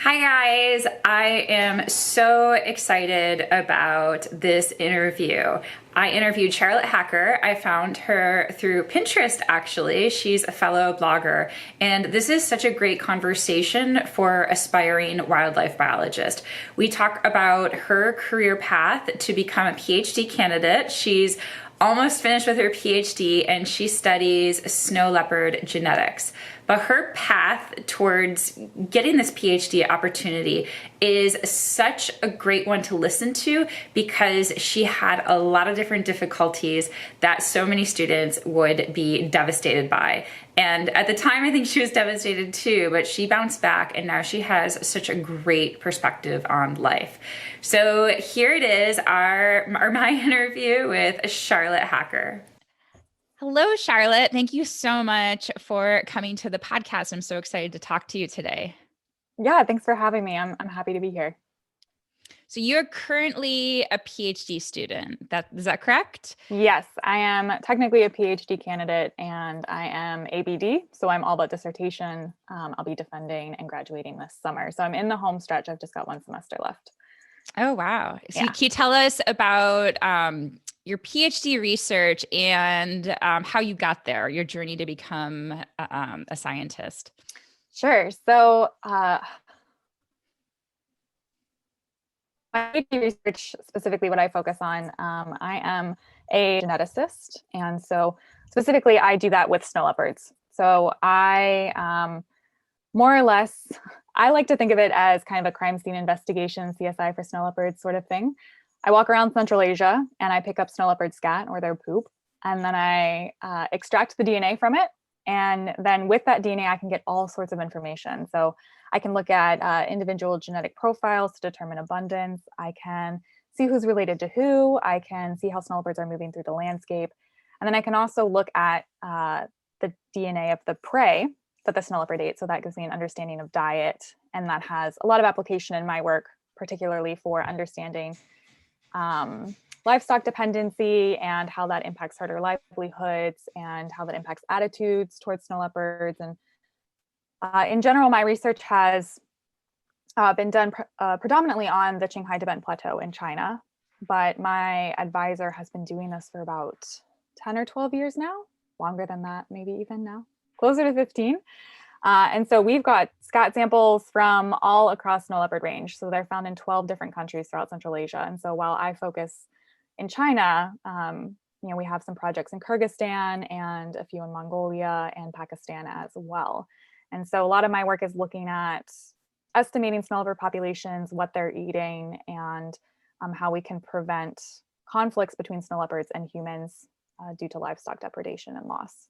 Hi guys, I am so excited about this interview. I interviewed Charlotte Hacker. I found her through Pinterest actually. She's a fellow blogger, and this is such a great conversation for aspiring wildlife biologist. We talk about her career path to become a PhD candidate. She's almost finished with her PhD and she studies snow leopard genetics. But her path towards getting this PhD opportunity is such a great one to listen to because she had a lot of different difficulties that so many students would be devastated by. And at the time, I think she was devastated too, but she bounced back and now she has such a great perspective on life. So here it is, my interview with Charlotte Hacker. Hello, Charlotte. Thank you so much for coming to the podcast. I'm so excited to talk to you today. Yeah, thanks for having me. I'm happy to be here. So you're currently a PhD student. Is that correct? Yes, I am technically a PhD candidate and I am ABD. So I'm all but dissertation. I'll be defending and graduating this summer. So I'm in the home stretch. I've just got one semester left. Oh, wow. So can you tell us about your PhD research and how you got there, your journey to become a scientist? Sure. So my PhD research, specifically what I focus on, I am a geneticist. And so specifically, I do that with snow leopards. So I more or less, I like to think of it as kind of a crime scene investigation, CSI for snow leopards sort of thing. I walk around Central Asia and I pick up snow leopard scat or their poop, and then I extract the DNA from it. And then with that DNA, I can get all sorts of information. So I can look at individual genetic profiles to determine abundance. I can see who's related to who. I can see how snow leopards are moving through the landscape. And then I can also look at the DNA of the prey that the snow leopard ate. So that gives me an understanding of diet. And that has a lot of application in my work, particularly for understanding livestock dependency and how that impacts herder livelihoods and how that impacts attitudes towards snow leopards. And in general, my research has been done predominantly on the Qinghai Tibetan Plateau in China, but my advisor has been doing this for about 10 or 12 years now, longer than that, maybe even now, closer to 15. And so we've got scat samples from all across snow leopard range. So they're found in 12 different countries throughout Central Asia. And so while I focus in China, we have some projects in Kyrgyzstan and a few in Mongolia and Pakistan as well. And so a lot of my work is looking at estimating snow leopard populations, what they're eating, and how we can prevent conflicts between snow leopards and humans due to livestock depredation and loss.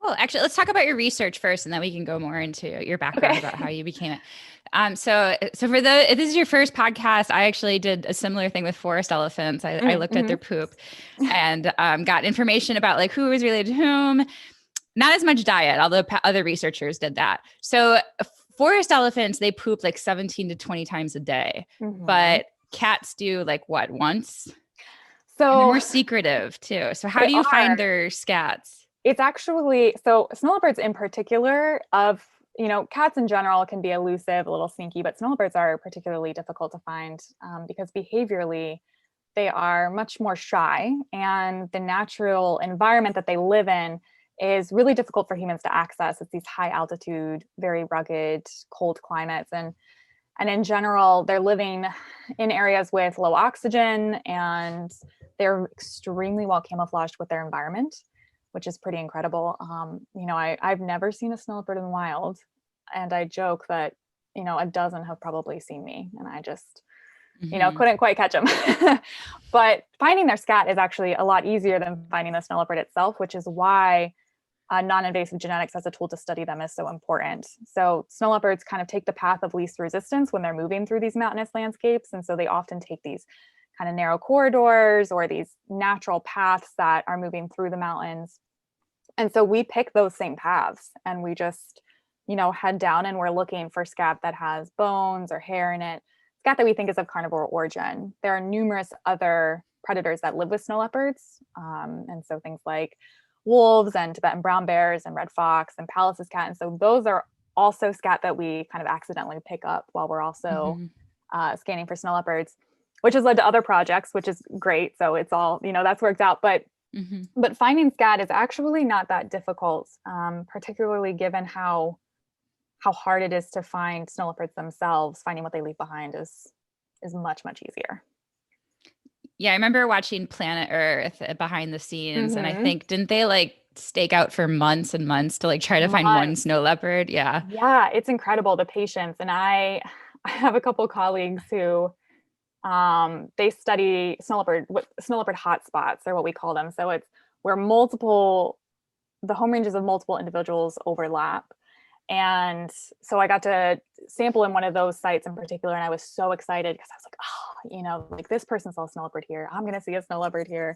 Cool. Actually, let's talk about your research first, and then we can go more into your background about how you became it. So for if this is your first podcast, I actually did a similar thing with forest elephants. I looked at their poop and got information about like who was related to whom. Not as much diet, although other researchers did that. So forest elephants, they poop like 17 to 20 times a day, but cats do like what, once? So and they're more secretive too. So how do you find their scats? It's actually, so snow leopards in particular cats in general can be elusive, a little sneaky, but snow leopards are particularly difficult to find because behaviorally they are much more shy, and the natural environment that they live in is really difficult for humans to access. It's these high altitude, very rugged, cold climates. And in general, they're living in areas with low oxygen, and they're extremely well camouflaged with their environment, which is pretty incredible. I've never seen a snow leopard in the wild, and I joke that, a dozen have probably seen me, and I just, couldn't quite catch them. But finding their scat is actually a lot easier than finding the snow leopard itself, which is why non-invasive genetics as a tool to study them is so important. So snow leopards kind of take the path of least resistance when they're moving through these mountainous landscapes, and so they often take these kind of narrow corridors or these natural paths that are moving through the mountains. And so we pick those same paths and we just, head down and we're looking for scat that has bones or hair in it, scat that we think is of carnivore origin. There are numerous other predators that live with snow leopards. And so things like wolves and Tibetan brown bears and red fox and Pallas's cat. And so those are also scat that we kind of accidentally pick up while we're also scanning for snow leopards, which has led to other projects, which is great. So it's all, that's worked out. But finding scat is actually not that difficult, particularly given how hard it is to find snow leopards themselves. Finding what they leave behind is much, much easier. Yeah, I remember watching Planet Earth behind the scenes, and I think, didn't they like stake out for months and months to like try to find one snow leopard? Yeah. Yeah, it's incredible, the patience. And I have a couple colleagues who they study snow leopard hotspots, are what we call them. So it's where the home ranges of multiple individuals overlap. And so I got to sample in one of those sites in particular, and I was so excited because I was like, like this person saw a snow leopard here, I'm going to see a snow leopard here.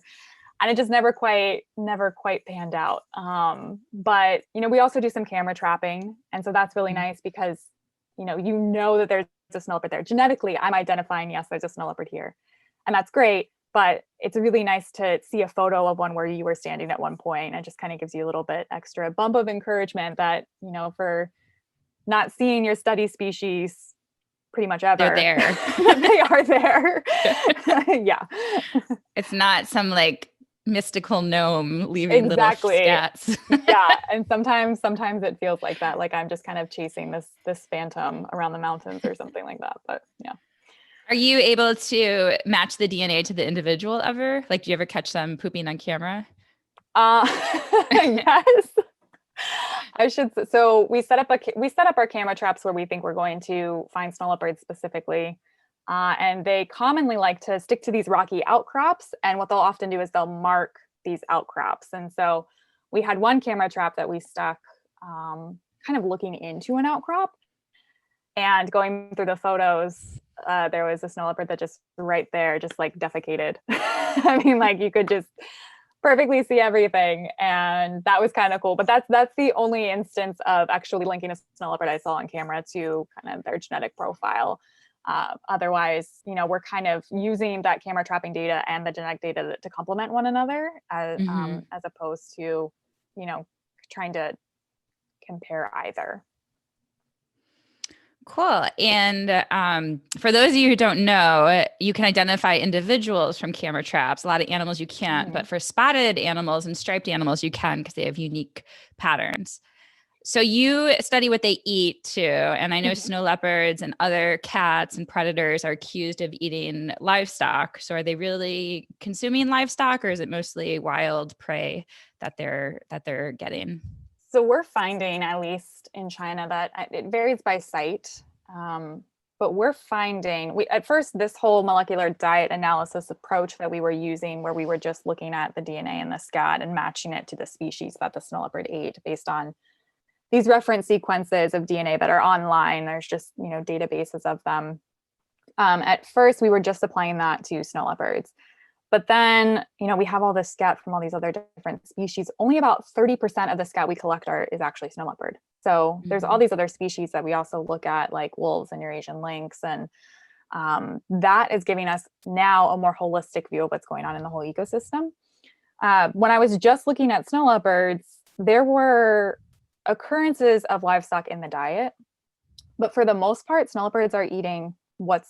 And it just never quite panned out. But, we also do some camera trapping. And so that's really nice because, that there's a snow leopard there. Genetically, I'm identifying, yes, there's a snow leopard here. And that's great. But it's really nice to see a photo of one where you were standing at one point. It just kind of gives you a little bit extra bump of encouragement that, for not seeing your study species pretty much ever. They're there. They are there. Yeah. It's not some like mystical gnome leaving little scats. Yeah. And sometimes it feels like that. Like I'm just kind of chasing this phantom around the mountains or something like that. But yeah. Are you able to match the DNA to the individual ever? Like, do you ever catch them pooping on camera? Yes. I should. So we set up our camera traps where we think we're going to find snow leopards specifically. And they commonly like to stick to these rocky outcrops. And what they'll often do is they'll mark these outcrops. And so we had one camera trap that we stuck kind of looking into an outcrop. And going through the photos, there was a snow leopard that just right there, just like defecated. I mean, like you could just perfectly see everything. And that was kind of cool. But that's the only instance of actually linking a snow leopard I saw on camera to kind of their genetic profile. Otherwise, we're kind of using that camera trapping data and the genetic data to complement one another as opposed to, trying to compare either. Cool. And for those of you who don't know, you can identify individuals from camera traps. A lot of animals you can't, but for spotted animals and striped animals, you can because they have unique patterns. So you study what they eat too. And I know snow leopards and other cats and predators are accused of eating livestock. So are they really consuming livestock, or is it mostly wild prey that they're getting? So we're finding, at least in China, that it varies by site. But we're finding, at first, this whole molecular diet analysis approach that we were using, where we were just looking at the DNA in the scat and matching it to the species that the snow leopard ate based on these reference sequences of DNA that are online. There's just, databases of them. At first, we were just applying that to snow leopards. But then, we have all this scat from all these other different species. Only about 30% of the scat we collect is actually snow leopard. So there's all these other species that we also look at, like wolves and Eurasian lynx. And that is giving us now a more holistic view of what's going on in the whole ecosystem. When I was just looking at snow leopards, there were occurrences of livestock in the diet. But for the most part, snow leopards are eating what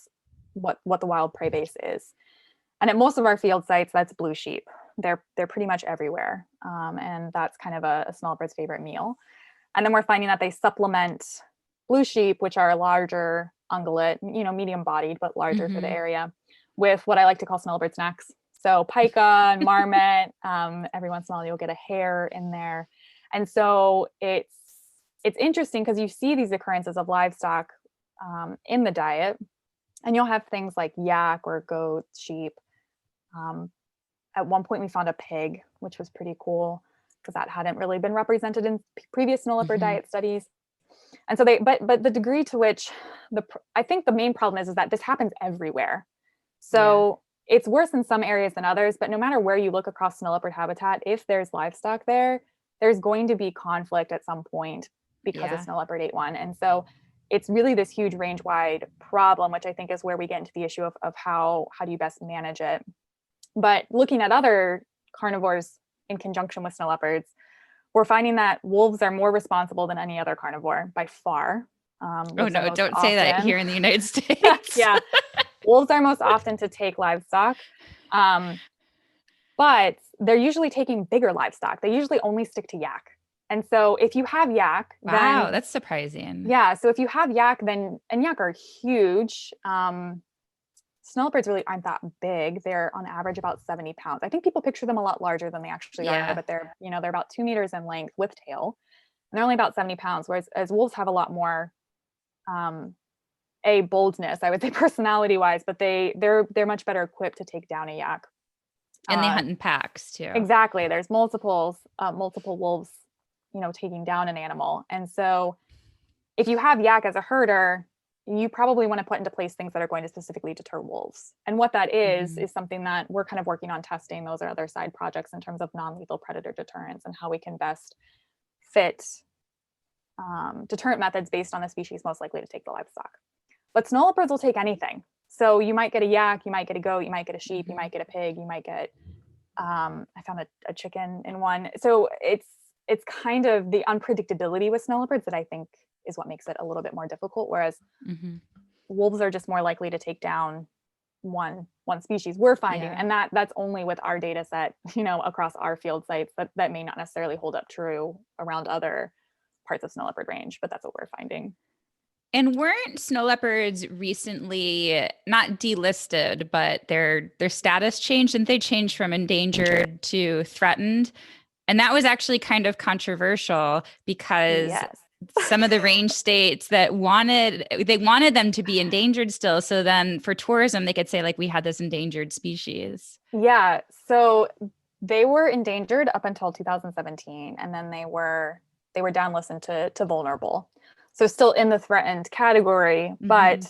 the wild prey base is. And at most of our field sites, that's blue sheep. They're pretty much everywhere. And that's kind of a snow leopard's favorite meal. And then we're finding that they supplement blue sheep, which are larger ungulate, medium bodied, but larger for the area, with what I like to call snow leopard snacks. So pica and marmot, every once in a while you'll get a hare in there. And so it's interesting because you see these occurrences of livestock in the diet, and you'll have things like yak or goats, sheep. At one point we found a pig, which was pretty cool because that hadn't really been represented in previous snow leopard diet studies. And so but the degree to which I think the main problem is that this happens everywhere. So it's worse in some areas than others, but no matter where you look across snow leopard habitat, if there's livestock there, there's going to be conflict at some point because a snow leopard ate one. And so it's really this huge range-wide problem, which I think is where we get into the issue of how do you best manage it. But looking at other carnivores in conjunction with snow leopards, we're finding that wolves are more responsible than any other carnivore by far. Oh Wolves are no, most don't say that often- here in the United States. Yeah, wolves are most often to take livestock, but they're usually taking bigger livestock. They usually only stick to yak. And so if you have yak, Wow, then that's surprising. yeah, so if you have yak, then, and yak are huge. Snow leopards really aren't that big. They're on average about 70 pounds. I think people picture them a lot larger than they actually Yeah. are, but they're, they're about 2 meters in length with tail. And they're only about 70 pounds, whereas wolves have a lot more boldness, I would say, personality wise, but they're much better equipped to take down a yak. And they hunt in packs too. Exactly. There's multiple wolves, taking down an animal. And so if you have yak as a herder, you probably want to put into place things that are going to specifically deter wolves. And what that is something that we're kind of working on testing. Those are other side projects in terms of non-lethal predator deterrence and how we can best fit deterrent methods based on the species most likely to take the livestock. But snow leopards will take anything. So you might get a yak, you might get a goat, you might get a sheep, you might get a pig, you might get, I found a chicken in one. So it's kind of the unpredictability with snow leopards that I think is what makes it a little bit more difficult. Whereas wolves are just more likely to take down one species we're finding. And that's only with our data set, across our field sites, that may not necessarily hold up true around other parts of snow leopard range, but that's what we're finding. And weren't snow leopards recently not delisted, but their status changed? Didn't they change from endangered to threatened? And that was actually kind of controversial because some of the range states that wanted them to be endangered still. So then for tourism, they could say like, we had this endangered species. Yeah. So they were endangered up until 2017, and then they were downlisted to vulnerable. So still in the threatened category, but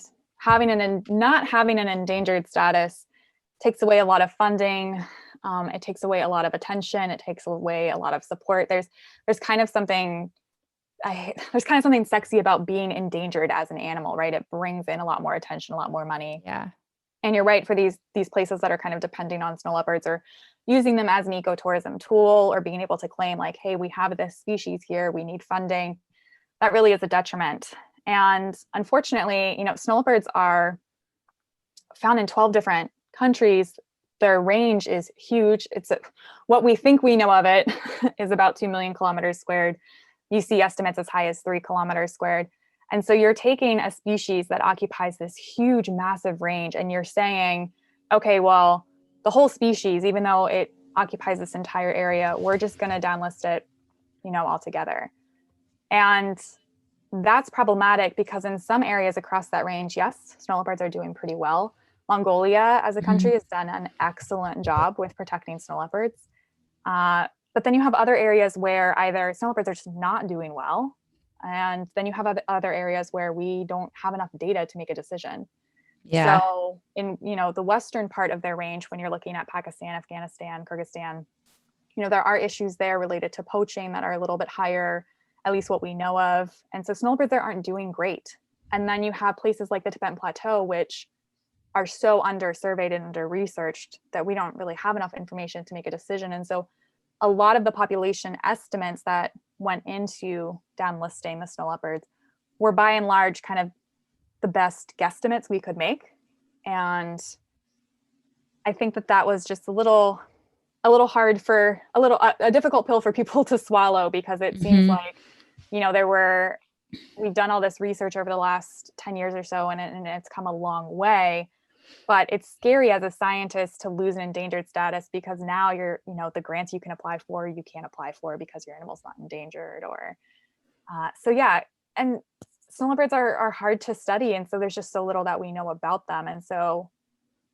not having an endangered status takes away a lot of funding. It takes away a lot of attention. It takes away a lot of support. There's kind of something sexy about being endangered as an animal, right? It brings in a lot more attention, a lot more money. Yeah. And you're right, for these places that are kind of depending on snow leopards or using them as an ecotourism tool, or being able to claim like, hey, we have this species here, we need funding. That really is a detriment. And unfortunately, snow leopards are found in 12 different countries. Their range is huge. What we think we know of it is about 2 million kilometers squared. You see estimates as high as 3 kilometers squared. And so you're taking a species that occupies this huge, massive range, and you're saying, okay, well, the whole species, even though it occupies this entire area, we're just going to downlist it, altogether. And that's problematic because in some areas across that range, yes, snow leopards are doing pretty well. Mongolia as a country has done an excellent job with protecting snow leopards. But then you have other areas where either snow leopards are just not doing well, and then you have other areas where we don't have enough data to make a decision. Yeah. So in, the western part of their range, when you're looking at Pakistan, Afghanistan, Kyrgyzstan, there are issues there related to poaching that are a little bit higher, at least what we know of. And so snow leopards there aren't doing great. And then you have places like the Tibetan Plateau, which are so under-surveyed and under-researched that we don't really have enough information to make a decision. And so a lot of the population estimates that went into downlisting the snow leopards were by and large kind of the best guesstimates we could make. And I think that was just a little hard for a difficult pill for people to swallow, because it seems like, we've done all this research over the last 10 years or so, and it's come a long way. But it's scary as a scientist to lose an endangered status, because now you're, the grants you can apply for, you can't apply for because your animal's not endangered, or and snow leopards are hard to study. And so there's just so little that we know about them. And so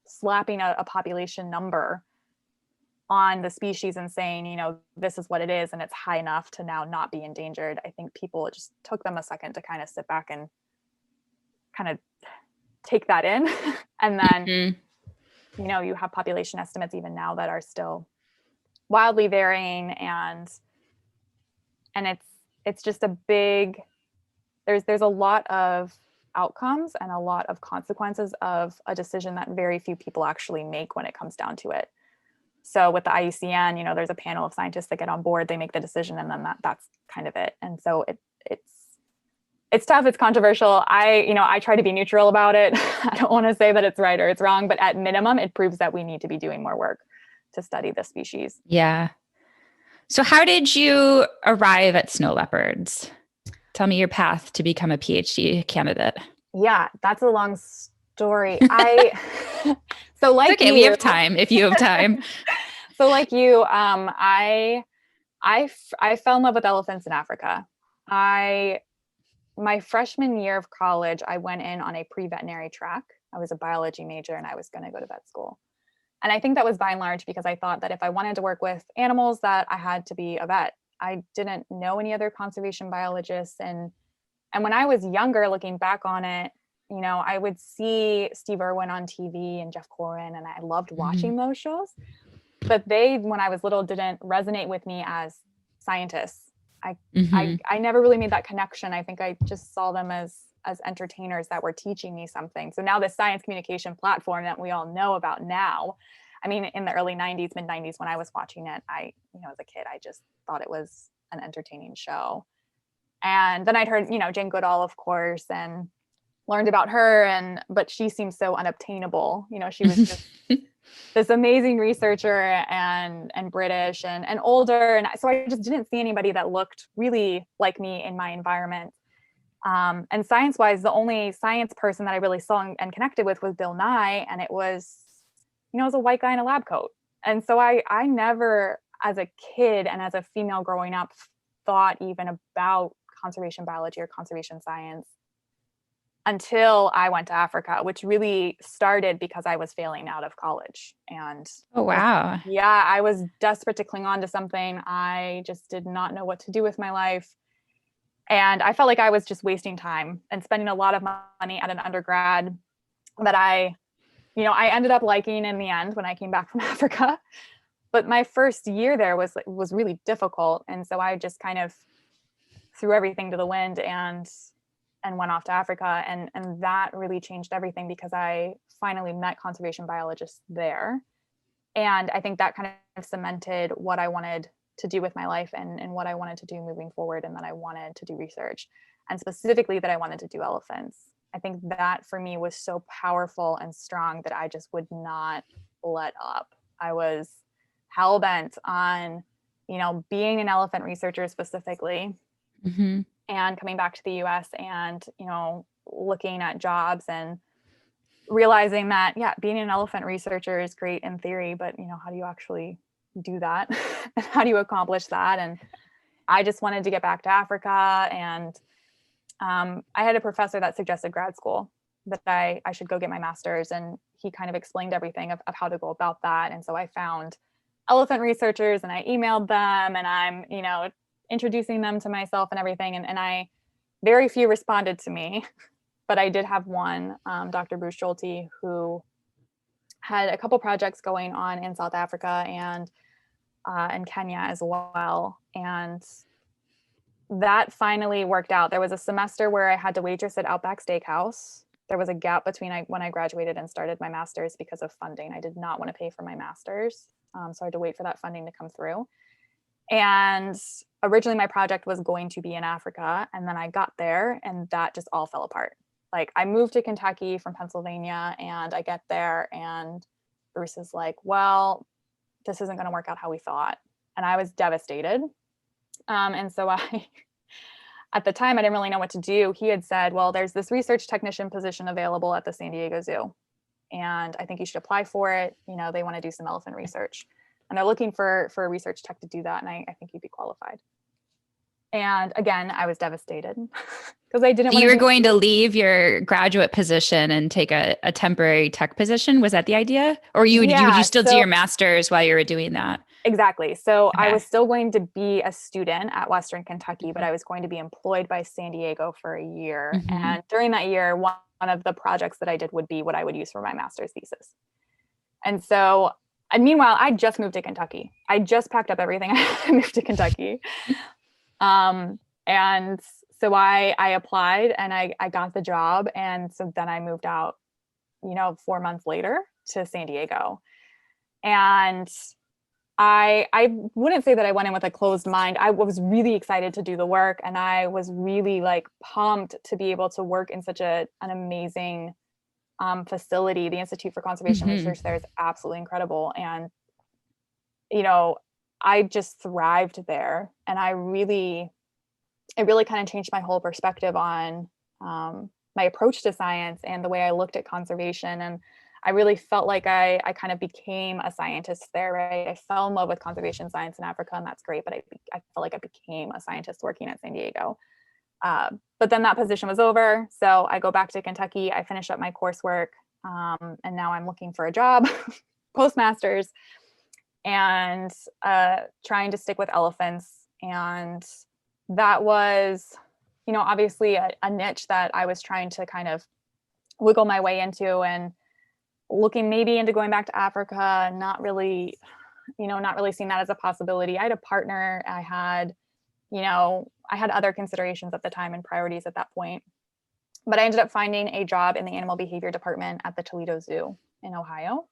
slapping a population number on the species and saying, this is what it is, and it's high enough to now not be endangered, I think it just took them a second to kind of sit back and kind of take that in. And then, you have population estimates even now that are still wildly varying, and it's just a big, there's a lot of outcomes and a lot of consequences of a decision that very few people actually make when it comes down to it. So with the IUCN, there's a panel of scientists that get on board, they make the decision, and then that's kind of it. And so it's tough, it's controversial. I try to be neutral about it. I don't want to say that it's right or it's wrong, but at minimum, it proves that we need to be doing more work to study the species. Yeah. So how did you arrive at snow leopards? Tell me your path to become a PhD candidate. Yeah, that's a long story. So like okay, we have time if you have time. So like you, I fell in love with elephants in Africa. My freshman year of college, I went in on a pre-veterinary track. I was a biology major and I was going to go to vet school. And I think that was by and large because I thought that if I wanted to work with animals, that I had to be a vet. I didn't know any other conservation biologists. And when I was younger, looking back on it, I would see Steve Irwin on TV and Jeff Corwin, and I loved watching those shows. But they, when I was little, didn't resonate with me as scientists. I never really made that connection. I think I just saw them as entertainers that were teaching me something. So now the science communication platform that we all know about now, I mean, in the early 90s, mid 90s, when I was watching it, as a kid, I just thought it was an entertaining show. And then I'd heard, Jane Goodall, of course, and learned about her, but she seemed so unobtainable. She was just this amazing researcher and British and older. And so I just didn't see anybody that looked really like me in my environment. And science-wise, the only science person that I really saw and connected with was Bill Nye. And it was, it was a white guy in a lab coat. And so I never, as a kid and as a female growing up, thought even about conservation biology or conservation science until I went to Africa, which really started because I was failing out of college. And oh, wow. I was desperate to cling on to something. I just did not know what to do with my life. And I felt like I was just wasting time and spending a lot of money at an undergrad that I ended up liking in the end when I came back from Africa. But my first year there was really difficult. And so I just kind of threw everything to the wind and went off to Africa. And that really changed everything because I finally met conservation biologists there. And I think that kind of cemented what I wanted to do with my life and what I wanted to do moving forward, and that I wanted to do research, and specifically that I wanted to do elephants. I think that for me was so powerful and strong that I just would not let up. I was hell-bent on, being an elephant researcher specifically, and coming back to the US and, looking at jobs and realizing that, being an elephant researcher is great in theory, but, how do you actually do that? And how do you accomplish that? And I just wanted to get back to Africa. And I had a professor that suggested grad school, that I should go get my master's. And he kind of explained everything of how to go about that. And so I found elephant researchers and I emailed them, and I'm, introducing them to myself and everything. And very few responded to me, but I did have one, Dr. Bruce Schulte, who had a couple projects going on in South Africa and in Kenya as well. And that finally worked out. There was a semester where I had to waitress at Outback Steakhouse. There was a gap between when I graduated and started my master's because of funding. I did not want to pay for my master's. So I had to wait for that funding to come through. And originally my project was going to be in Africa. And then I got there and that just all fell apart. Like, I moved to Kentucky from Pennsylvania, and I get there and Bruce is like, well, this isn't going to work out how we thought. And I was devastated. And so at the time, I didn't really know what to do. He had said, well, there's this research technician position available at the San Diego Zoo, and I think you should apply for it. They want to do some elephant research, and they're looking for a research tech to do that. And I think you'd be qualified. And again, I was devastated because I didn't. You were going to leave your graduate position and take a temporary tech position. Was that the idea? Or would you still do your master's while you were doing that? Exactly. So okay. I was still going to be a student at Western Kentucky, but I was going to be employed by San Diego for a year. Mm-hmm. And during that year, one of the projects that I did would be what I would use for my master's thesis. And so, and meanwhile, I just moved to Kentucky. I just packed up everything and moved to Kentucky. And so I applied and I got the job. And so then I moved out, 4 months later to San Diego. And I wouldn't say that I went in with a closed mind. I was really excited to do the work, and I was really like pumped to be able to work in such an amazing facility. The Institute for Conservation Research there is absolutely incredible. And, you know, I just thrived there. And it really kind of changed my whole perspective on my approach to science and the way I looked at conservation. And I really felt like I kind of became a scientist there, right? I fell in love with conservation science in Africa, and that's great. But I felt like I became a scientist working at San Diego. But then that position was over. So I go back to Kentucky, I finish up my coursework, and now I'm looking for a job, postmasters, and trying to stick with elephants. And that was, you know, obviously a niche that I was trying to kind of wiggle my way into, and looking maybe into going back to Africa, not really seeing that as a possibility. I had a partner, I had other considerations at the time and priorities at that point. But I ended up finding a job in the animal behavior department at the Toledo Zoo in Ohio.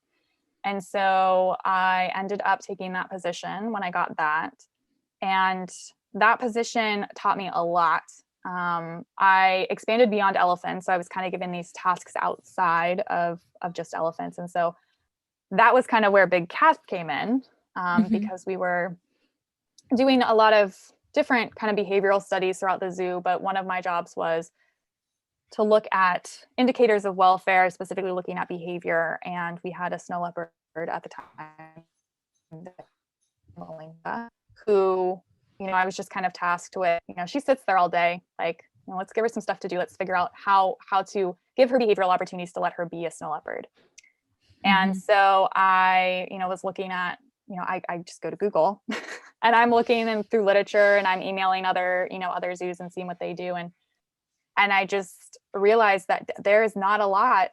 And so I ended up taking that position when I got that. And that position taught me a lot. I expanded beyond elephants. So I was kind of given these tasks outside of just elephants. And so that was kind of where Big Cat came in, because we were doing a lot of different kind of behavioral studies throughout the zoo. But one of my jobs was to look at indicators of welfare, specifically looking at behavior. And we had a snow leopard at the time, Malinka, who, you know, I was just kind of tasked with, you know, she sits there all day, like, you know, let's give her some stuff to do. Let's figure out how to give her behavioral opportunities to let her be a snow leopard. And so I, you know, was looking at, you know, I just go to Google and I'm looking through literature, and I'm emailing other zoos and seeing what they do. And I just realized that there is not a lot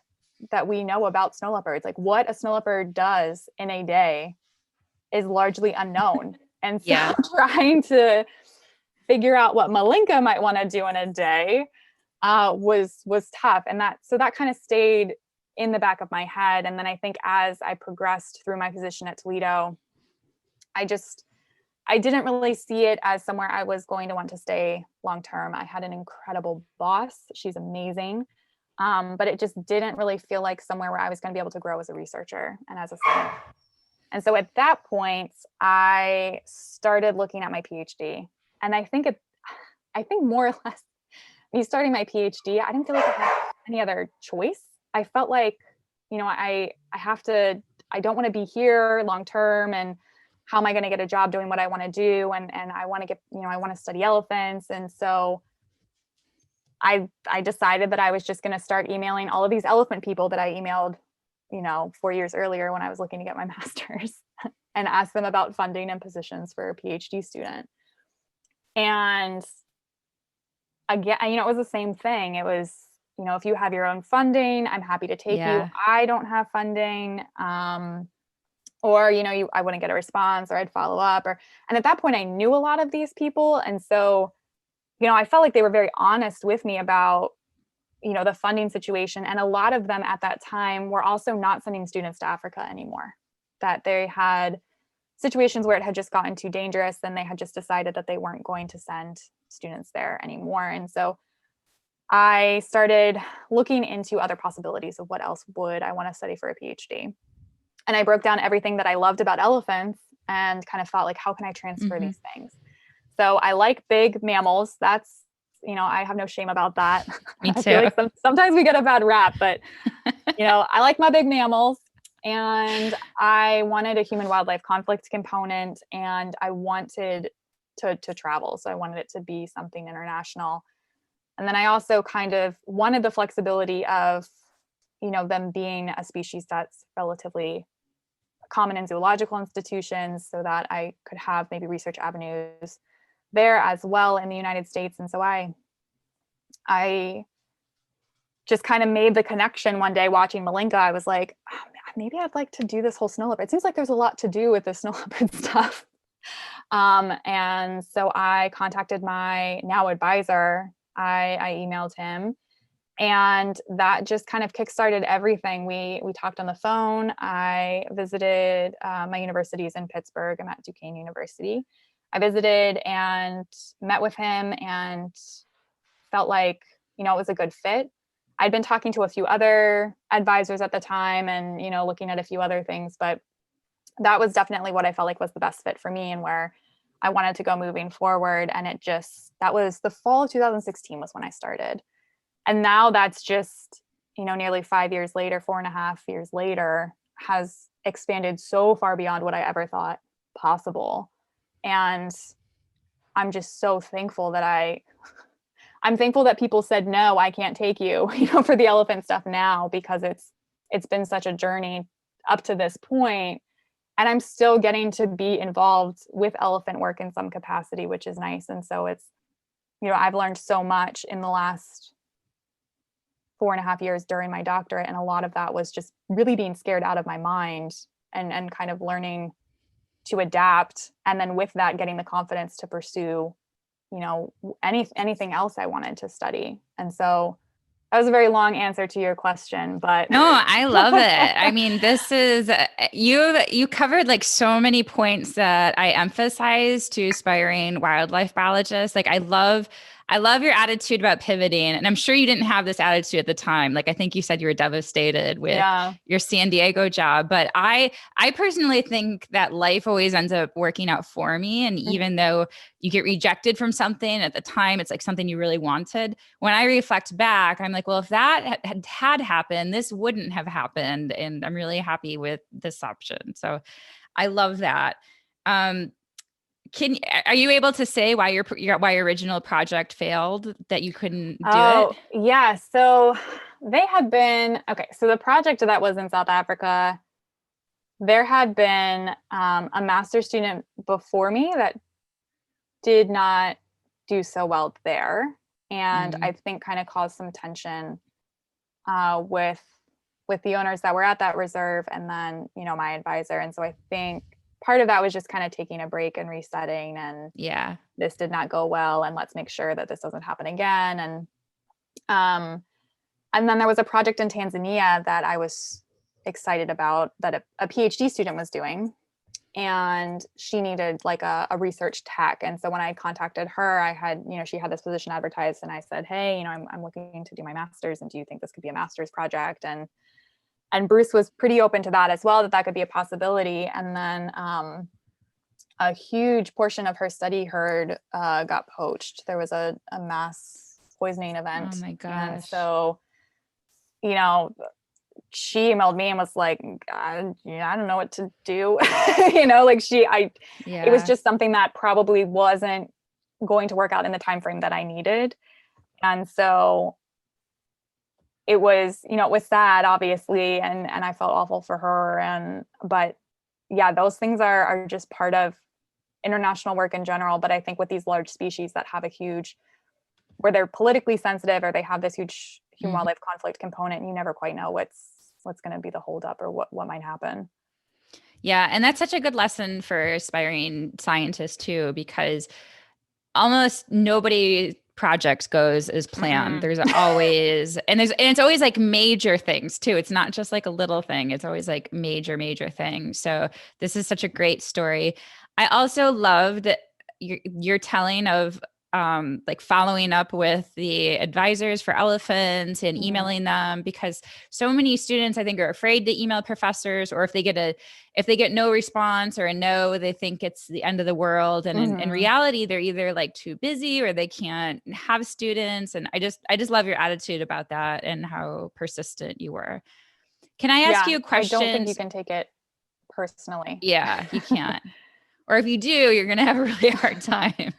that we know about snow leopards. Like, what a snow leopard does in a day is largely unknown. And so trying to figure out what Malinka might want to do in a day was tough. And that kind of stayed in the back of my head. And then I think as I progressed through my position at Toledo, I didn't really see it as somewhere I was going to want to stay long term. I had an incredible boss. She's amazing. But it just didn't really feel like somewhere where I was going to be able to grow as a researcher and as a scientist. And so at that point, I started looking at my PhD. And I think more or less, me starting my PhD, I didn't feel like I had any other choice. I felt like, you know, I don't want to be here long term, and how am I going to get a job doing what I want to do? And I want to study elephants. And so I decided that I was just going to start emailing all of these elephant people that I emailed, you know, 4 years earlier when I was looking to get my master's, and ask them about funding and positions for a PhD student. And again, you know, it was the same thing. It was, you know, if you have your own funding, I'm happy to take you. I don't have funding. Or, you know, I wouldn't get a response, or I'd follow up. And at that point, I knew a lot of these people. And so, you know, I felt like they were very honest with me about, you know, the funding situation. And a lot of them at that time were also not sending students to Africa anymore, that they had situations where it had just gotten too dangerous, and they had just decided that they weren't going to send students there anymore. And so I started looking into other possibilities of what else would I want to study for a PhD. And I broke down everything that I loved about elephants and kind of thought, like, how can I transfer these things? So I like big mammals. That's, you know, I have no shame about that. Me too. I feel like sometimes we get a bad rap, but, you know, I like my big mammals. And I wanted a human wildlife conflict component, and I wanted to travel. So I wanted it to be something international. And then I also kind of wanted the flexibility of, you know, them being a species that's relatively common in zoological institutions, so that I could have maybe research avenues there as well in the United States. And so I just kind of made the connection one day watching Malinka. I was like, oh, maybe I'd like to do this whole snow leopard. It seems like there's a lot to do with the snow leopard stuff. And so I contacted my now advisor. I emailed him, And that just kind of kickstarted everything. We talked on the phone. I visited my universities in Pittsburgh. I'm at Duquesne University. I visited and met with him and felt like, it was a good fit. I'd been talking to a few other advisors at the time and, looking at a few other things, but that was definitely what I felt like was the best fit for me and where I wanted to go moving forward. And that was the fall of 2016 was when I started. And now that's just, nearly 5 years later, 4.5 years later, has expanded so far beyond what I ever thought possible. And I'm just so thankful that I'm thankful that people said, no, I can't take you, for the elephant stuff now, because it's been such a journey up to this point. And I'm still getting to be involved with elephant work in some capacity, which is nice. And so it's, I've learned so much in the last 4.5 years during my doctorate. And a lot of that was just really being scared out of my mind and kind of learning to adapt. And then with that, getting the confidence to pursue, anything else I wanted to study. And so that was a very long answer to your question, but no, I love it. I mean, this is you covered like so many points that I emphasize to aspiring wildlife biologists. Like I love your attitude about pivoting. And I'm sure you didn't have this attitude at the time. Like I think you said you were devastated with your San Diego job, but I personally think that life always ends up working out for me. And even though you get rejected from something at the time, it's like something you really wanted. When I reflect back, I'm like, well, if that had happened, this wouldn't have happened. And I'm really happy with this option. So I love that. Are you able to say why your original project failed, that you couldn't do it? Yeah. So they had been, okay. So the project that was in South Africa, there had been a master's student before me that did not do so well there. And I think kind of caused some tension with the owners that were at that reserve and then, my advisor. And so I think part of that was just kind of taking a break and resetting and this did not go well and let's make sure that this doesn't happen again. And then there was a project in Tanzania that I was excited about that a PhD student was doing, and she needed like a research tech. And so when I contacted her, I had, she had this position advertised and I said, hey, I'm looking to do my master's and do you think this could be a master's project? And Bruce was pretty open to that as well, that could be a possibility. And then a huge portion of her study herd got poached. There was a mass poisoning event. Oh my gosh. And so, she emailed me and was like, I don't know what to do. It was just something that probably wasn't going to work out in the time frame that I needed. And so it was, it was sad, obviously, and I felt awful for her. But yeah, those things are just part of international work in general. But I think with these large species that have where they're politically sensitive or they have this huge human wildlife conflict component, you never quite know what's going to be the holdup or what might happen. Yeah. And that's such a good lesson for aspiring scientists too, because almost nobody projects goes as planned. There's always, and it's always like major things too. It's not just like a little thing. It's always like major things. So this is such a great story. I also loved your telling of like following up with the advisors for elephants and emailing them, because so many students I think are afraid to email professors, or if they get no response or a no, they think it's the end of the world. And in reality, they're either like too busy or they can't have students. And I just love your attitude about that and how persistent you were. Can I ask you a question? I don't think you can take it personally. Yeah, you can't. Or if you do, you're going to have a really hard time.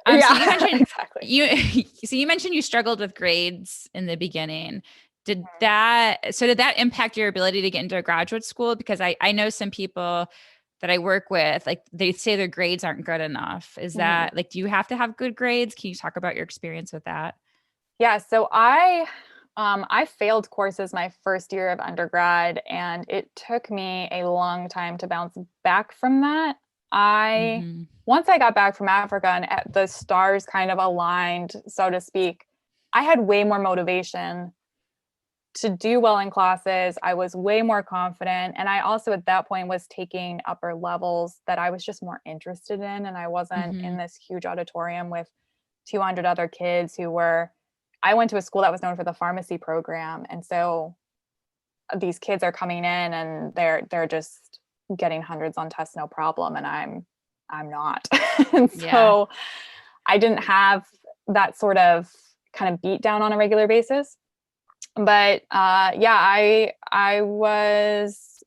So you mentioned exactly. you mentioned you struggled with grades in the beginning. Did that impact your ability to get into a graduate school? Because I know some people that I work with, like they say their grades aren't good enough. Is that like, do you have to have good grades? Can you talk about your experience with that? Yeah. So I failed courses my first year of undergrad, and it took me a long time to bounce back from that. Once I got back from Africa and the stars kind of aligned, so to speak, I had way more motivation to do well in classes. I was way more confident. And I also at that point was taking upper levels that I was just more interested in. And I wasn't in this huge auditorium with 200 other kids I went to a school that was known for the pharmacy program. And so these kids are coming in and they're just getting hundreds on tests, no problem. And I'm not. And so I didn't have that sort of kind of beat down on a regular basis. But I was,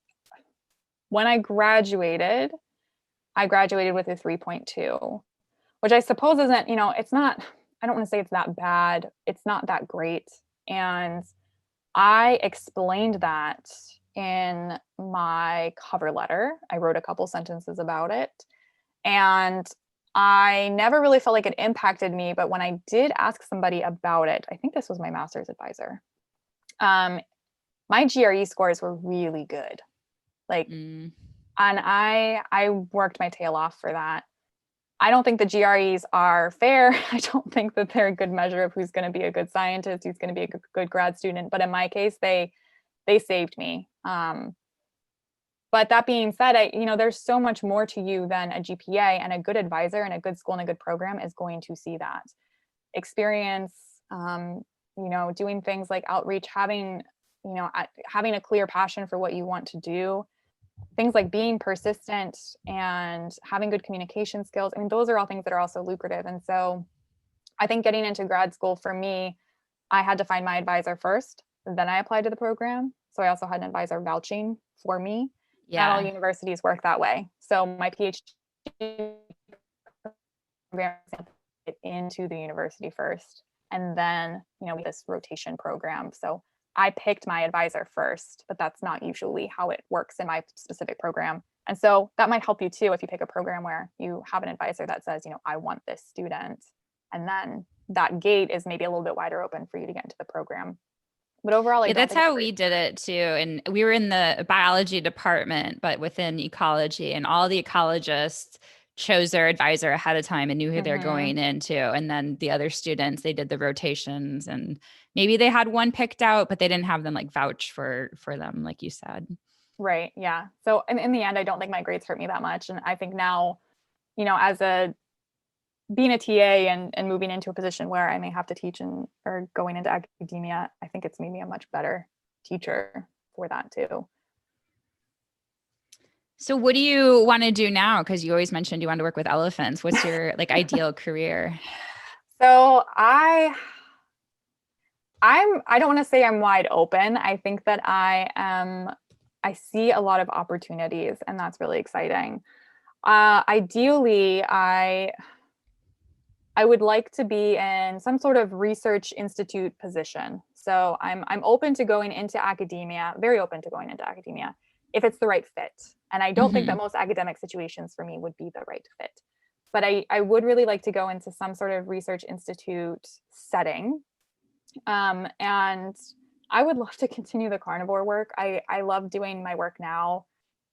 when I graduated with a 3.2, which I suppose isn't, it's not, I don't want to say it's that bad. It's not that great. And I explained that in my cover letter. I wrote a couple sentences about it. And I never really felt like it impacted me. But when I did ask somebody about it, I think this was my master's advisor, my GRE scores were really good. And I worked my tail off for that. I don't think the GREs are fair. I don't think that they're a good measure of who's going to be a good scientist, who's going to be a good grad student. But in my case, they saved me. But that being said, there's so much more to you than a GPA, and a good advisor and a good school and a good program is going to see that experience, doing things like outreach, having a clear passion for what you want to do, things like being persistent and having good communication skills. I mean, those are all things that are also lucrative. And so I think getting into grad school for me, I had to find my advisor first, then I applied to the program. So I also had an advisor vouching for me. Not all universities work that way. So my PhD program into the university first, and then this rotation program. So I picked my advisor first, but that's not usually how it works in my specific program. And so that might help you too if you pick a program where you have an advisor that says, I want this student, and then that gate is maybe a little bit wider open for you to get into the program. But overall, that's how we did it too. And we were in the biology department, but within ecology, and all the ecologists chose their advisor ahead of time and knew who they're going into. And then the other students, they did the rotations, and maybe they had one picked out, but they didn't have them vouch for them, like you said. Right. Yeah. So in the end, I don't think my grades hurt me that much. And I think now, as being a TA and moving into a position where I may have to teach or going into academia, I think it's made me a much better teacher for that too. So what do you want to do now? Because you always mentioned you want to work with elephants. What's your ideal career? So I don't want to say I'm wide open. I think that I see a lot of opportunities, and that's really exciting. Ideally, I would like to be in some sort of research institute position. So I'm open to going into academia, very open to going into academia, if it's the right fit. And I don't think that most academic situations for me would be the right fit. But I would really like to go into some sort of research institute setting. And I would love to continue the carnivore work. I love doing my work now.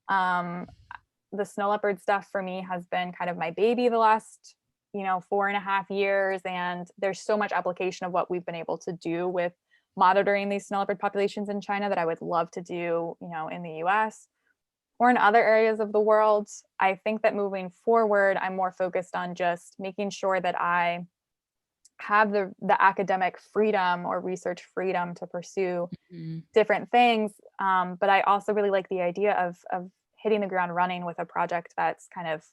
The snow leopard stuff for me has been kind of my baby the last 4.5 years. And there's so much application of what we've been able to do with monitoring these snow leopard populations in China that I would love to do, in the US or in other areas of the world. I think that moving forward, I'm more focused on just making sure that I have the academic freedom or research freedom to pursue different things. But I also really like the idea of hitting the ground running with a project that's kind of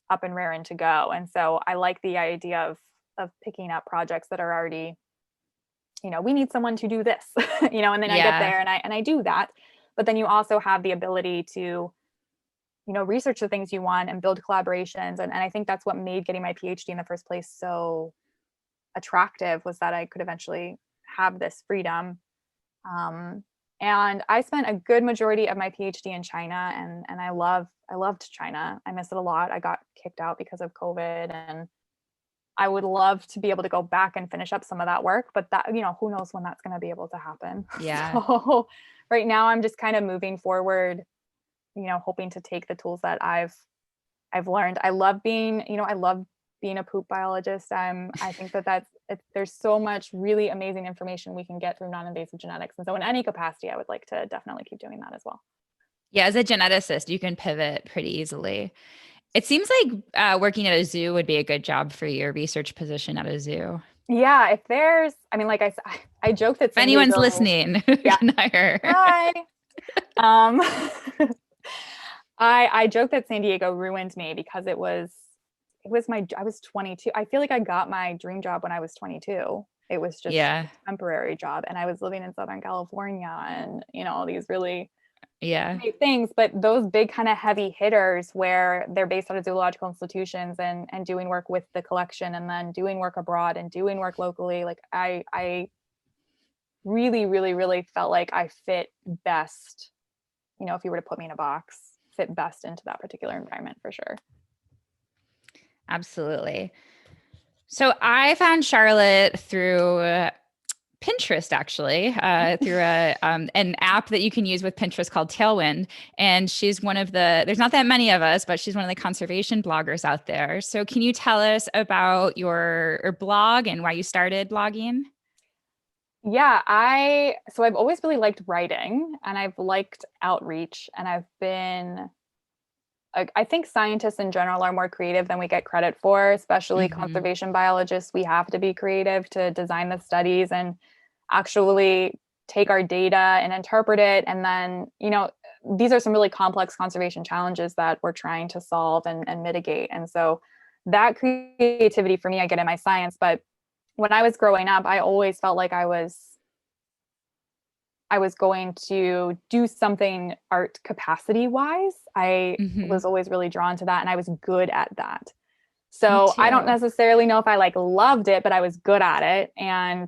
up and raring to go. And so I like the idea of picking up projects that are already, we need someone to do this, and then I get there and I do that. But then you also have the ability to, research the things you want and build collaborations. And I think that's what made getting my PhD in the first place so attractive, was that I could eventually have this freedom. And I spent a good majority of my PhD in China, and I loved China. I miss it a lot. I got kicked out because of COVID, and I would love to be able to go back and finish up some of that work, but that, who knows when that's going to be able to happen. Yeah. So right now I'm just kind of moving forward, hoping to take the tools that I've learned. I love being a poop biologist. I think that there's so much really amazing information we can get through non-invasive genetics. And so in any capacity, I would like to definitely keep doing that as well. Yeah, as a geneticist, you can pivot pretty easily. It seems like working at a zoo would be a good job for your research position at a zoo. Yeah, if there's, I mean, like I joke that If anyone's Diego, listening, yeah. can hire. Hi. Um, I joke that San Diego ruined me because I was 22. I feel like I got my dream job when I was 22. It was just a temporary job, and I was living in Southern California, and all these really great things. But those big kind of heavy hitters where they're based out of zoological institutions and doing work with the collection and then doing work abroad and doing work locally, like I really, really, really felt like I fit best, if you were to put me in a box, fit best into that particular environment for sure. Absolutely. So I found Charlotte through Pinterest, actually, through an app that you can use with Pinterest called Tailwind. And she's there's not that many of us, but she's one of the conservation bloggers out there. So can you tell us about your blog and why you started blogging? Yeah, so I've always really liked writing, and I've liked outreach, and I think scientists in general are more creative than we get credit for, especially conservation biologists. We have to be creative to design the studies and actually take our data and interpret it. And then, these are some really complex conservation challenges that we're trying to solve and mitigate. And so that creativity for me, I get in my science, but when I was growing up, I always felt like I was going to do something art capacity wise. I was always really drawn to that, and I was good at that. So I don't necessarily know if I loved it, but I was good at it. And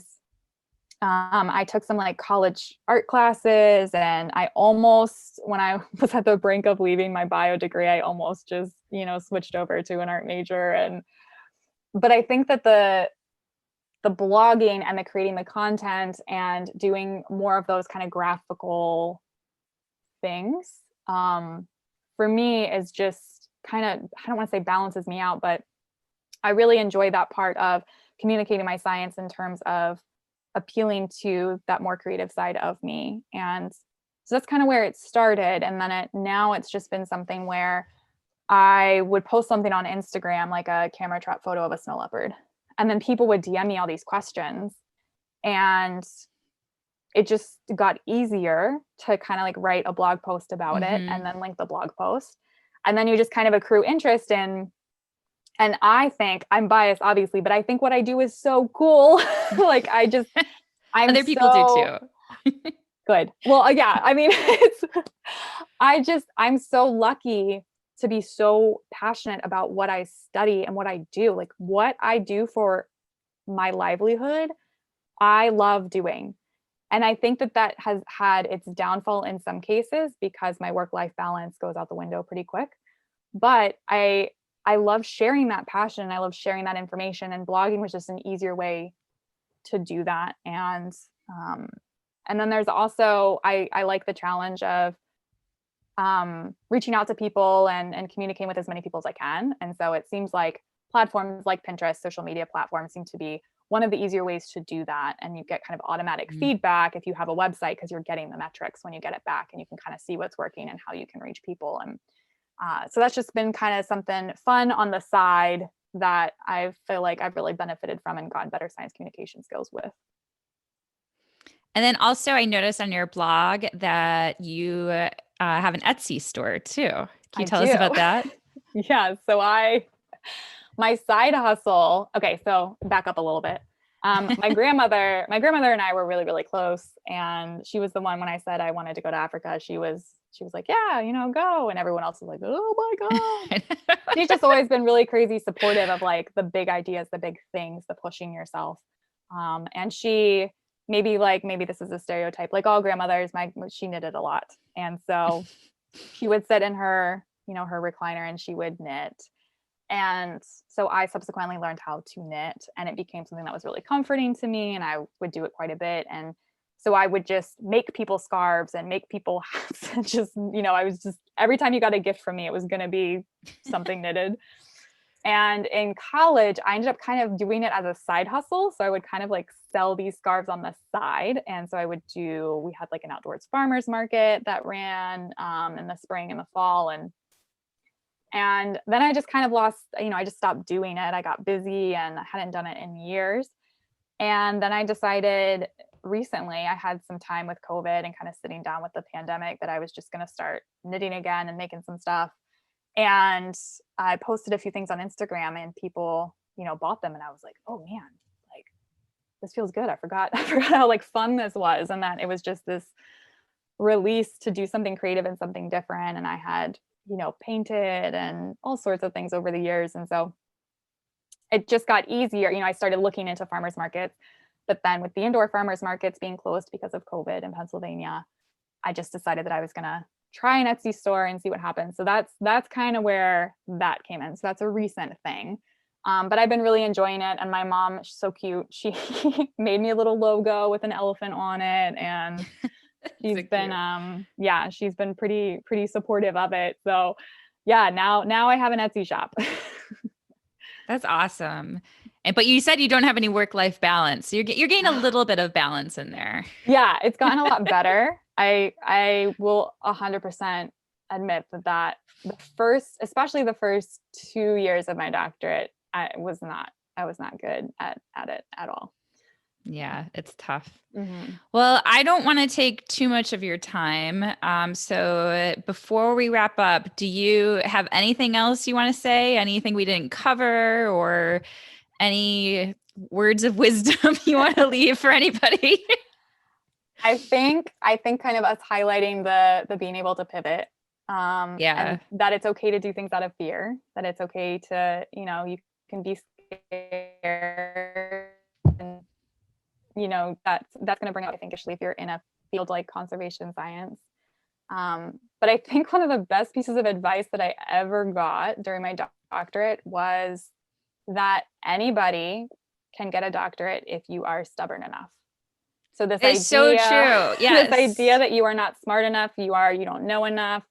I took some college art classes, and I almost, when I was at the brink of leaving my bio degree, I almost just, switched over to an art major. But I think that the blogging and the creating the content and doing more of those kind of graphical things, for me is just kind of, I don't want to say balances me out, but I really enjoy that part of communicating my science in terms of appealing to that more creative side of me. And so that's kind of where it started. And then now it's just been something where I would post something on Instagram, like a camera trap photo of a snow leopard. And then people would DM me all these questions, and it just got easier to kind of write a blog post about it and then link the blog post. And then you just kind of accrue interest in, and I think I'm biased, obviously, but I think what I do is so cool. Other people do too. Good. Well, yeah, I mean, I'm so lucky to be so passionate about what I study and what I do. Like what I do for my livelihood, I love doing. And I think that has had its downfall in some cases because my work-life balance goes out the window pretty quick. But I love sharing that passion, and I love sharing that information, and blogging was just an easier way to do that. And then there's also, I like the challenge of reaching out to people and communicating with as many people as I can. And so it seems like platforms like Pinterest, social media platforms, seem to be one of the easier ways to do that. And you get kind of automatic feedback if you have a website, because you're getting the metrics when you get it back, and you can kind of see what's working and how you can reach people. And so that's just been kind of something fun on the side that I feel like I've really benefited from and gotten better science communication skills with. And then also I noticed on your blog that you have an Etsy store too. Can you tell us about that? Yeah. So my side hustle. Okay. So back up a little bit. My grandmother and I were really, really close. And she was the one, when I said I wanted to go to Africa, she was like, yeah, go. And everyone else was like, oh my God. She's just always been really crazy supportive of the big ideas, the big things, the pushing yourself. And she, maybe this is a stereotype, like all grandmothers, she knitted a lot. And so she would sit in her, her recliner, and she would knit. And so I subsequently learned how to knit, and it became something that was really comforting to me, and I would do it quite a bit. And so I would just make people scarves and make people hats, and just, I was just, every time you got a gift from me, it was going to be something knitted. And in college, I ended up kind of doing it as a side hustle. So I would kind of like sell these scarves on the side. And so we had like an outdoors farmers market that ran in the spring and the fall. And then I just kind of lost, I just stopped doing it. I got busy and I hadn't done it in years. And then I decided recently, I had some time with COVID and kind of sitting down with the pandemic, that I was just going to start knitting again and making some stuff. And I posted a few things on Instagram and people, bought them. And I was like, oh man, like this feels good. I forgot how like fun this was. And that it was just this release to do something creative and something different. And I had, painted and all sorts of things over the years. And so it just got easier. I started looking into farmers markets, but then with the indoor farmers markets being closed because of COVID in Pennsylvania, I just decided that I was going to try an Etsy store and see what happens. So that's kind of where that came in. So that's a recent thing. But I've been really enjoying it. And my mom, she's so cute. She made me a little logo with an elephant on it. And she's So been, she's been pretty supportive of it. So yeah, now I have an Etsy shop. That's awesome. But you said you don't have any work-life balance. So you're getting a little bit of balance in there. Yeah, it's gotten a lot better. I will 100% admit that especially the first 2 years of my doctorate, I was not good at it at all. Yeah, it's tough. Mm-hmm. Well, I don't want to take too much of your time. So before we wrap up, do you have anything else you want to say? Anything we didn't cover, or any words of wisdom you want to leave for anybody? I think kind of us highlighting the being able to pivot. And that it's okay to do things out of fear, that it's okay to, you can be scared, and that's going to bring up, I think, especially if you're in a field like conservation science. But I think one of the best pieces of advice that I ever got during my doctorate was that anybody can get a doctorate if you are stubborn enough. So this idea, so true. Yes. This idea that you are not smart enough, you don't know enough,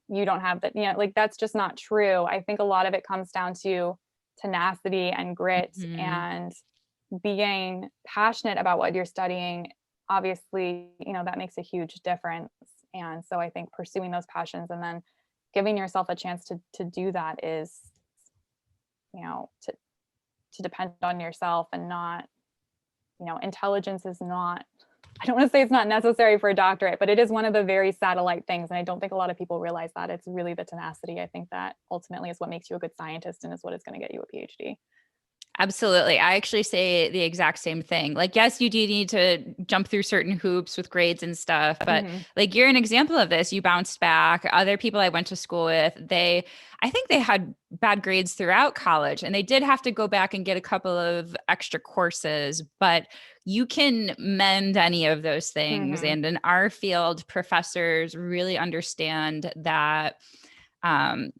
you don't have that, like that's just not true. I think a lot of it comes down to tenacity and grit, mm-hmm. and being passionate about what you're studying. Obviously, that makes a huge difference. And so I think pursuing those passions and then giving yourself a chance to do that is, to depend on yourself and not, intelligence is not, I don't want to say it's not necessary for a doctorate, but it is one of the very satellite things. And I don't think a lot of people realize that. It's really the tenacity. I think that ultimately is what makes you a good scientist and is what is going to get you a PhD. Absolutely. I actually say the exact same thing. Like, yes, you do need to jump through certain hoops with grades and stuff, but mm-hmm. like you're an example of this. You bounced back. Other people I went to school with, I think they had bad grades throughout college, and they did have to go back and get a couple of extra courses, but you can mend any of those things. Mm-hmm. And in our field, professors really understand that.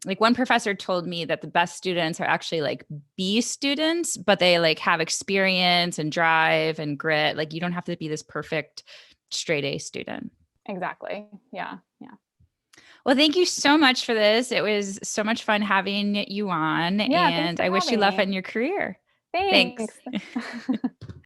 Like one professor told me that the best students are actually like B students, but they like have experience and drive and grit. Like you don't have to be this perfect straight A student. Exactly. Yeah. Yeah. Well, thank you so much for this. It was so much fun having you on, and I wish you luck in your career. Thanks.